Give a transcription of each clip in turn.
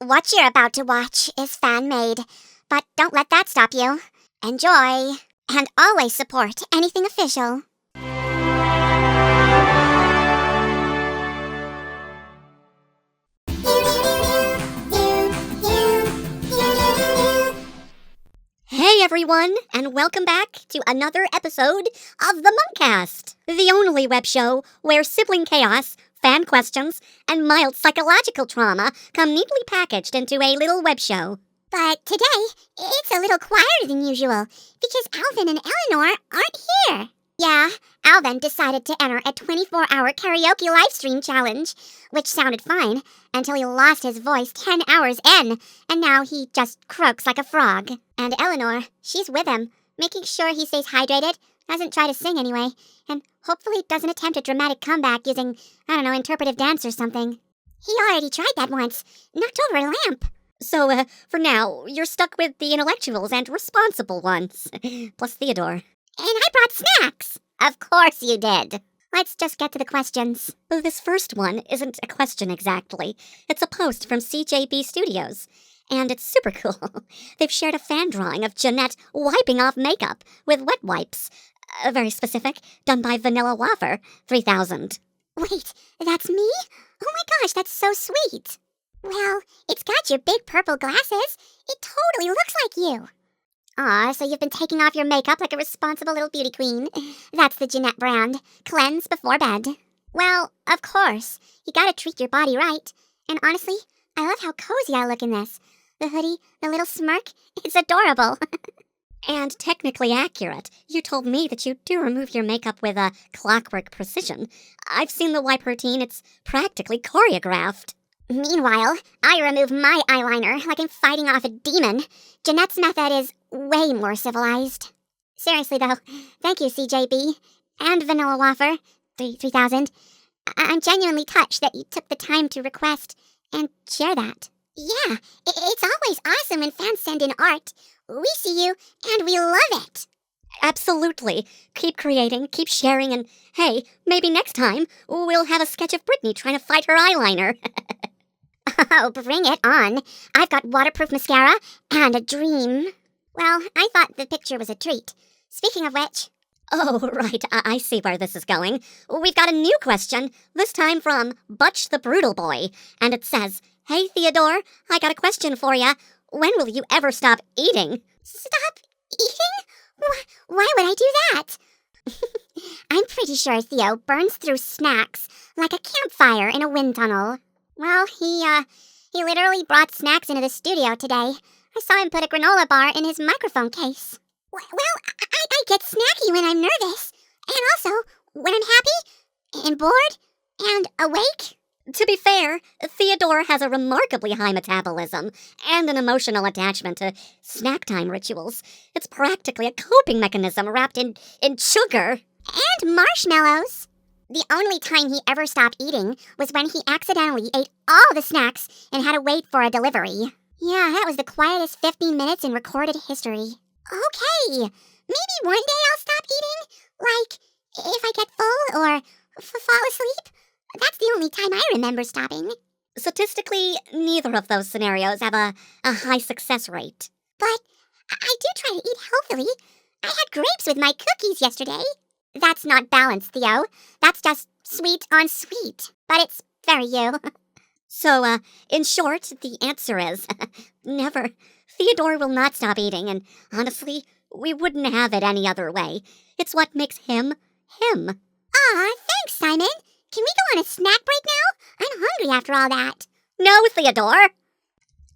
What you're about to watch is fan-made, but don't let that stop you. Enjoy, and always support anything official. Hey everyone, and welcome back to another episode of the Munkcast, the only web show where sibling chaos, fan questions, and mild psychological trauma come neatly packaged into a little web show. But today, it's a little quieter than usual, because Alvin and Eleanor aren't here. Yeah, Alvin decided to enter a 24-hour karaoke livestream challenge, which sounded fine, until he lost his voice 10 hours in, and now he just croaks like a frog. And Eleanor, she's with him, making sure he stays hydrated, doesn't try to sing anyway, and hopefully doesn't attempt a dramatic comeback using, interpretive dance or something. He already tried that once, knocked over a lamp. So, for now, you're stuck with the intellectuals and responsible ones, plus Theodore. And I brought snacks! Of course you did. Let's just get to the questions. This first one isn't a question exactly. It's a post from CJB Studios. And it's super cool. They've shared a fan drawing of Jeanette wiping off makeup with wet wipes. Very specific, done by Vanilla Wafer, 3000. Wait, that's me? Oh my gosh, that's so sweet. Well, it's got your big purple glasses. It totally looks like you. Aw, so you've been taking off your makeup like a responsible little beauty queen. That's the Jeanette brand. Cleanse before bed. Well, of course. You gotta treat your body right. And honestly, I love how cozy I look in this. The hoodie, the little smirk, it's adorable. And technically accurate. You told me that you do remove your makeup with a clockwork precision. I've seen the wipe routine. It's practically choreographed. Meanwhile, I remove my eyeliner like I'm fighting off a demon. Jeanette's method is way more civilized. Seriously though, thank you CJB and Vanilla Wafer 3000. I'm genuinely touched that you took the time to request and share that. Yeah, it's always awesome when fans send in art. We see you and we love it. Absolutely. Keep creating, keep sharing, and hey, maybe next time we'll have a sketch of Brittany trying to fight her eyeliner. Oh, bring it on. I've got waterproof mascara and a dream. Well, I thought the picture was a treat. Speaking of which... Oh, right, I see where this is going. We've got a new question, this time from Butch the Brutal Boy. And it says, "Hey, Theodore, I got a question for ya. When will you ever stop eating?" Stop eating? Why would I do that? I'm pretty sure Theo burns through snacks like a campfire in a wind tunnel. Well, he literally brought snacks into the studio today. I saw him put a granola bar in his microphone case. Well, I get snacky when I'm nervous. And also, when I'm happy, and bored, and awake. To be fair, Theodore has a remarkably high metabolism and an emotional attachment to snack time rituals. It's practically a coping mechanism wrapped in sugar. And marshmallows. The only time he ever stopped eating was when he accidentally ate all the snacks and had to wait for a delivery. Yeah, that was the quietest 15 minutes in recorded history. Okay, maybe one day I'll stop eating. Like, if I get full or fall asleep. That's the only time I remember stopping. Statistically, neither of those scenarios have a high success rate. But I do try to eat healthily. I had grapes with my cookies yesterday. That's not balanced, Theo. That's just sweet on sweet. But it's very you. So, in short, the answer is never. Theodore will not stop eating, and honestly, we wouldn't have it any other way. It's what makes him, him. Aw, thanks, Simon. Can we go on a snack break now? I'm hungry after all that. No, Theodore.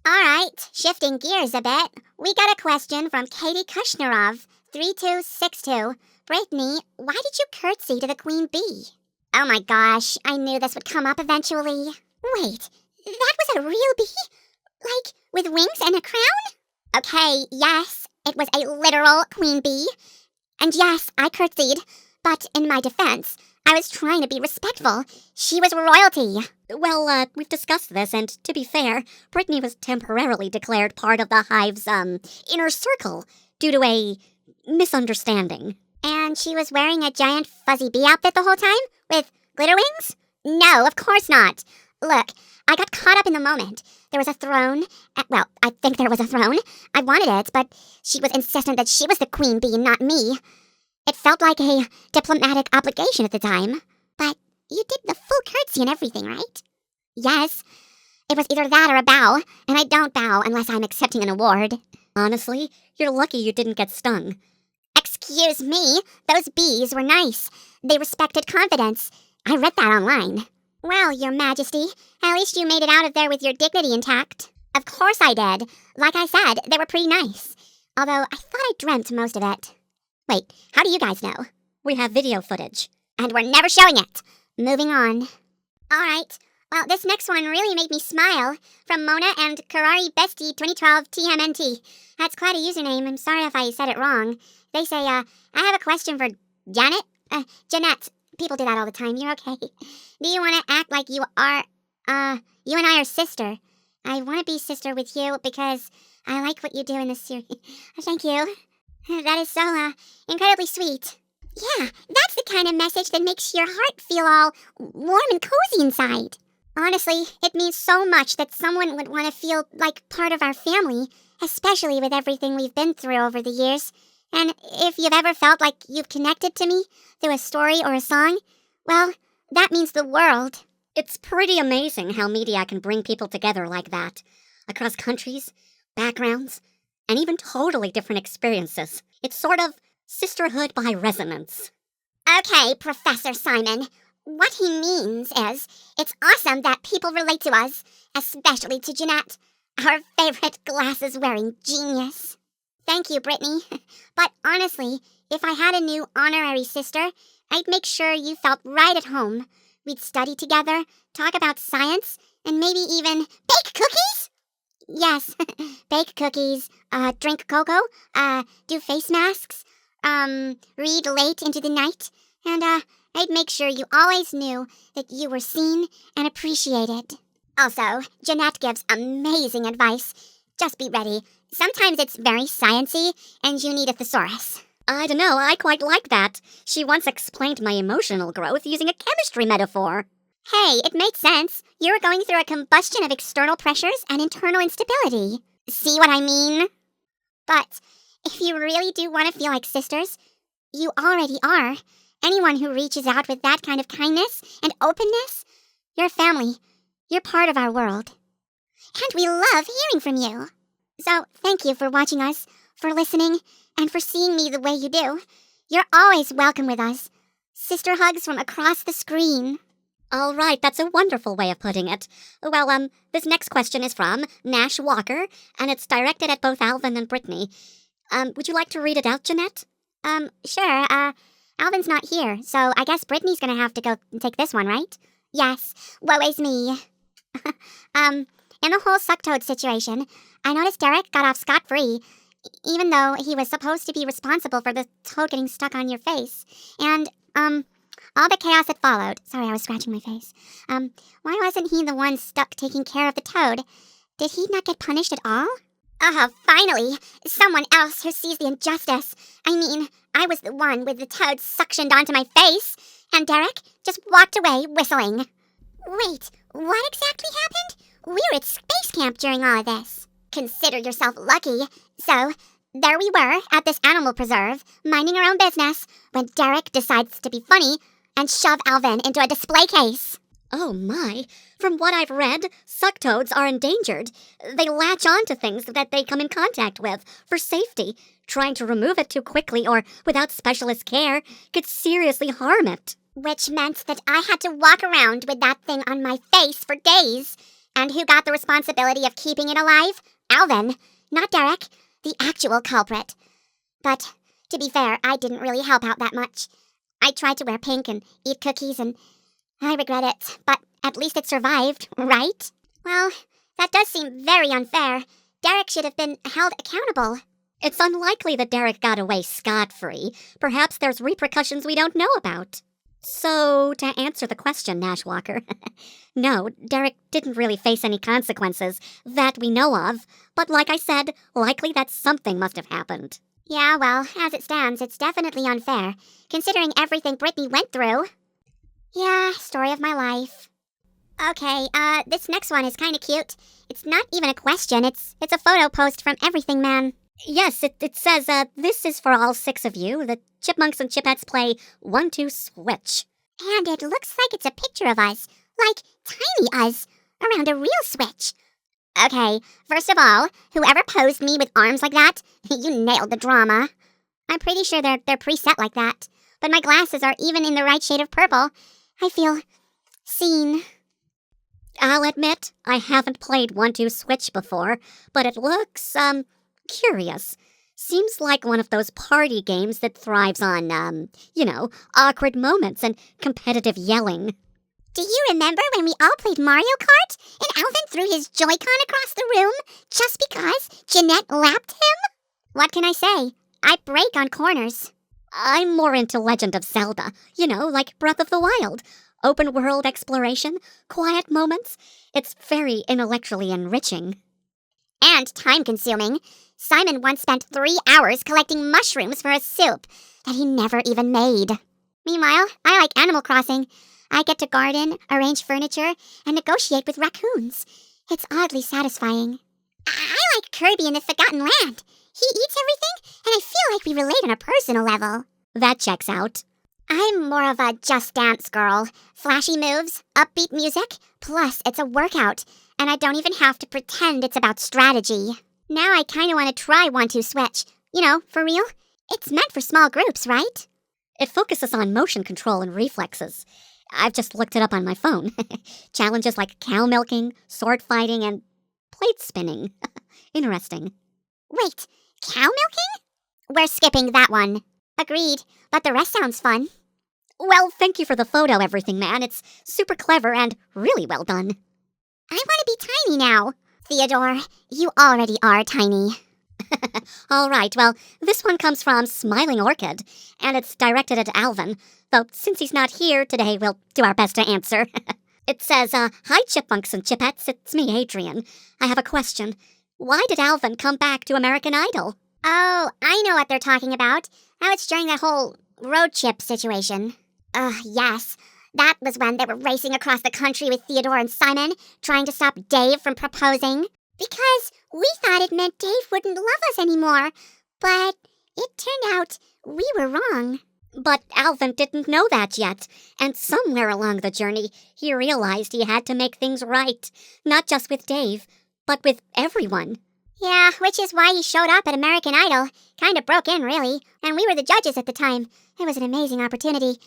All right, shifting gears a bit. We got a question from Katie Kushnerov, 3262. Brittany, why did you curtsy to the queen bee? Oh my gosh, I knew this would come up eventually. Wait, that was a real bee? Like, with wings and a crown? Okay, yes, it was a literal queen bee. And yes, I curtsied. But in my defense, I was trying to be respectful. She was royalty. Well, we've discussed this, and to be fair, Brittany was temporarily declared part of the hive's, inner circle due to a misunderstanding. And she was wearing a giant fuzzy bee outfit the whole time? With glitter wings? No, of course not. Look, I got caught up in the moment. There was a throne. Well, I think there was a throne. I wanted it, but she was insistent that she was the queen bee, not me. It felt like a diplomatic obligation at the time. But you did the full curtsy and everything, right? Yes. It was either that or a bow, and I don't bow unless I'm accepting an award. Honestly, you're lucky you didn't get stung. Excuse me, those bees were nice. They respected confidence. I read that online. Well, Your Majesty, at least you made it out of there with your dignity intact. Of course I did. Like I said, they were pretty nice. Although I thought I dreamt most of it. Wait, how do you guys know? We have video footage. And we're never showing it. Moving on. Alright, well, this next one really made me smile. From Mona and Karari Bestie 2012 TMNT. That's quite a username. I'm sorry if I said it wrong. They say, I have a question for Janet? Jeanette. People do that all the time. You're okay. Do you want to act like you are, you and I are sister? I want to be sister with you because I like what you do in this series. Thank you. That is so, incredibly sweet. Yeah, that's the kind of message that makes your heart feel all warm and cozy inside. Honestly, it means so much that someone would want to feel like part of our family, especially with everything we've been through over the years. And if you've ever felt like you've connected to me through a story or a song, well, that means the world. It's pretty amazing how media can bring people together like that, across countries, backgrounds, and even totally different experiences. It's sort of sisterhood by resonance. Okay, Professor Simon. What he means is, it's awesome that people relate to us, especially to Jeanette, our favorite glasses-wearing genius. Thank you, Brittany. But honestly, if I had a new honorary sister, I'd make sure you felt right at home. We'd study together, talk about science, and maybe even bake cookies? Yes, bake cookies, drink cocoa, do face masks, read late into the night, and, I'd make sure you always knew that you were seen and appreciated. Also, Jeanette gives amazing advice. Just be ready. Sometimes it's very sciencey, and you need a thesaurus. I don't know, I quite like that. She once explained my emotional growth using a chemistry metaphor. Hey, it made sense. You were going through a combustion of external pressures and internal instability. See what I mean? But if you really do want to feel like sisters, you already are. Anyone who reaches out with that kind of kindness and openness, you're family. You're part of our world. And we love hearing from you. So, thank you for watching us, for listening, and for seeing me the way you do. You're always welcome with us. Sister hugs from across the screen. All right, that's a wonderful way of putting it. Well, this next question is from Nash Walker, and it's directed at both Alvin and Brittany. Would you like to read it out, Jeanette? Sure, Alvin's not here, so I guess Brittany's gonna have to go and take this one, right? Yes, woe is me. In the whole Sucktoad situation, I noticed Derek got off scot-free, even though he was supposed to be responsible for the toad getting stuck on your face. And, all the chaos that followed. Sorry, I was scratching my face. Why wasn't he the one stuck taking care of the toad? Did he not get punished at all? Finally! Someone else who sees the injustice. I mean, I was the one with the toad suctioned onto my face, and Derek just walked away whistling. Wait, what exactly happened? We were at space camp during all of this. Consider yourself lucky. So, there we were at this animal preserve, minding our own business, when Derek decides to be funny and shove Alvin into a display case. Oh my. From what I've read, sucktoads are endangered. They latch on to things that they come in contact with for safety. Trying to remove it too quickly or without specialist care could seriously harm it. Which meant that I had to walk around with that thing on my face for days. And who got the responsibility of keeping it alive? Alvin, not Derek, the actual culprit. But, to be fair, I didn't really help out that much. I tried to wear pink and eat cookies, and I regret it, but at least it survived, right? Well, that does seem very unfair. Derek should have been held accountable. It's unlikely that Derek got away scot-free. Perhaps there's repercussions we don't know about. So, to answer the question, Nash Walker, no, Derek didn't really face any consequences that we know of, but like I said, likely that something must have happened. Yeah, well, as it stands, it's definitely unfair, considering everything Brittany went through. Yeah, story of my life. Okay, this next one is kinda cute. It's not even a question, it's a photo post from Everything Man. Yes, it says, this is for all 6 of you. The Chipmunks and Chipettes play 1-2 switch. And it looks like it's a picture of us, like tiny us, around a real switch. Okay, first of all, whoever posed me with arms like that, you nailed the drama. I'm pretty sure they're preset like that, but my glasses are even in the right shade of purple. I feel seen. I'll admit, I haven't played 1-2 switch before, but it looks, curious. Seems like one of those party games that thrives on, awkward moments and competitive yelling. Do you remember when we all played Mario Kart and Alvin threw his Joy-Con across the room just because Jeanette lapped him? What can I say? I break on corners. I'm more into Legend of Zelda, like Breath of the Wild. Open world exploration, quiet moments. It's very intellectually enriching. And time-consuming. Simon once spent 3 hours collecting mushrooms for a soup that he never even made. Meanwhile, I like Animal Crossing. I get to garden, arrange furniture, and negotiate with raccoons. It's oddly satisfying. I like Kirby in the Forgotten Land. He eats everything, and I feel like we relate on a personal level. That checks out. I'm more of a Just Dance girl. Flashy moves, upbeat music, plus it's a workout, and I don't even have to pretend it's about strategy. Now I kinda want to try 1-2 switch. For real? It's meant for small groups, right? It focuses on motion control and reflexes. I've just looked it up on my phone. Challenges like cow milking, sword fighting, and plate spinning. Interesting. Wait, cow milking? We're skipping that one. Agreed, but the rest sounds fun. Well, thank you for the photo, Everything Man. It's super clever and really well done. I want to be tiny now. Theodore, you already are tiny. All right, well, this one comes from Smiling Orchid, and it's directed at Alvin, though since he's not here today, we'll do our best to answer. It says, Hi Chipmunks and Chipettes, it's me, Adrian. I have a question. Why did Alvin come back to American Idol? Oh, I know what they're talking about. Now it's during that whole road chip situation. Yes. That was when they were racing across the country with Theodore and Simon, trying to stop Dave from proposing. Because we thought it meant Dave wouldn't love us anymore. But it turned out we were wrong. But Alvin didn't know that yet, and somewhere along the journey, he realized he had to make things right. Not just with Dave, but with everyone. Yeah, which is why he showed up at American Idol. Kinda broke in, really, and we were the judges at the time. It was an amazing opportunity.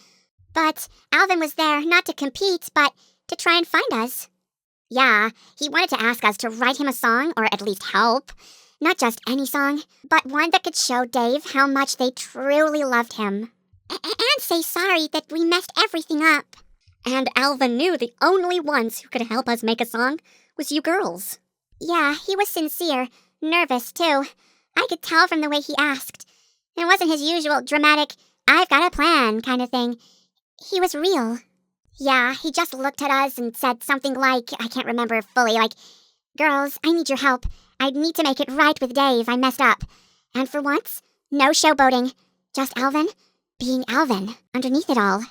But Alvin was there not to compete, but to try and find us. Yeah, he wanted to ask us to write him a song, or at least help. Not just any song, but one that could show Dave how much they truly loved him. And say sorry that we messed everything up. And Alvin knew the only ones who could help us make a song was you girls. Yeah, he was sincere, nervous too. I could tell from the way he asked. It wasn't his usual dramatic, I've got a plan kind of thing. He was real. Yeah, he just looked at us and said something like, I can't remember fully, like, girls, I need your help. I need to make it right with Dave. I messed up. And for once, no showboating. Just Alvin being Alvin underneath it all.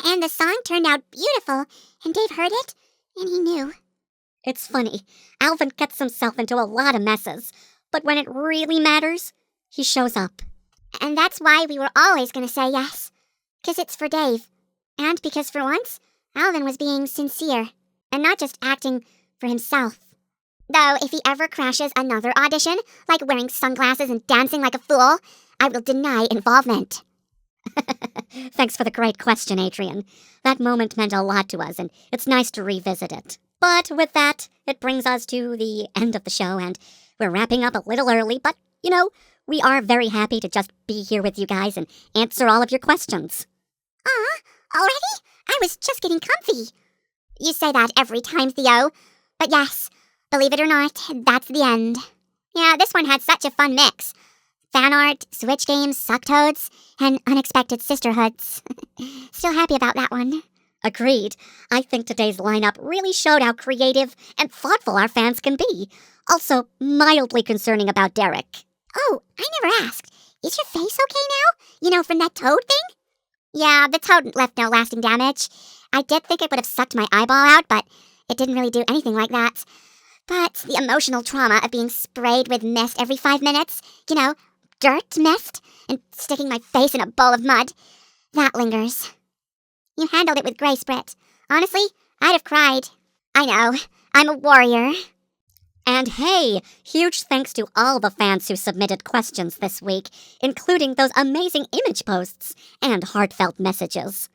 And the song turned out beautiful, and Dave heard it, and he knew. It's funny. Alvin gets himself into a lot of messes, but when it really matters, he shows up. And that's why we were always going to say yes. 'Cause it's for Dave. And because for once, Alvin was being sincere, and not just acting for himself. Though if he ever crashes another audition, like wearing sunglasses and dancing like a fool, I will deny involvement. Thanks for the great question, Adrian. That moment meant a lot to us, and it's nice to revisit it. But with that, it brings us to the end of the show, and we're wrapping up a little early, but, we are very happy to just be here with you guys and answer all of your questions. Already? I was just getting comfy. You say that every time, Theo. But yes, believe it or not, that's the end. Yeah, this one had such a fun mix. Fan art, Switch games, Sucktoads, and unexpected sisterhoods. Still happy about that one. Agreed. I think today's lineup really showed how creative and thoughtful our fans can be. Also, mildly concerning about Derek. Oh, I never asked. Is your face okay now? From that toad thing? Yeah, the toad left no lasting damage. I did think it would have sucked my eyeball out, but it didn't really do anything like that. But the emotional trauma of being sprayed with mist every 5 minutes, dirt mist, and sticking my face in a bowl of mud, that lingers. You handled it with grace, Britt. Honestly, I'd have cried. I know, I'm a warrior. And hey, huge thanks to all the fans who submitted questions this week, including those amazing image posts and heartfelt messages.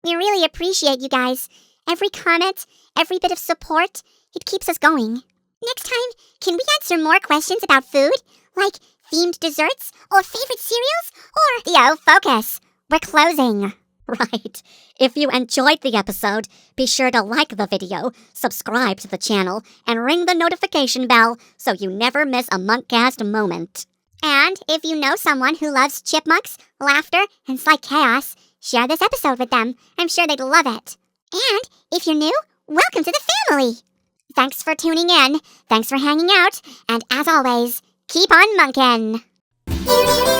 We really appreciate you guys. Every comment, every bit of support, it keeps us going. Next time, can we answer more questions about food? Like themed desserts or favorite cereals? Or, Theo, focus. We're closing. Right. If you enjoyed the episode, be sure to like the video, subscribe to the channel, and ring the notification bell so you never miss a Munkcast moment. And if you know someone who loves chipmunks, laughter, and slight chaos, share this episode with them. I'm sure they'd love it. And if you're new, welcome to the family. Thanks for tuning in, thanks for hanging out, and as always, keep on munkin'.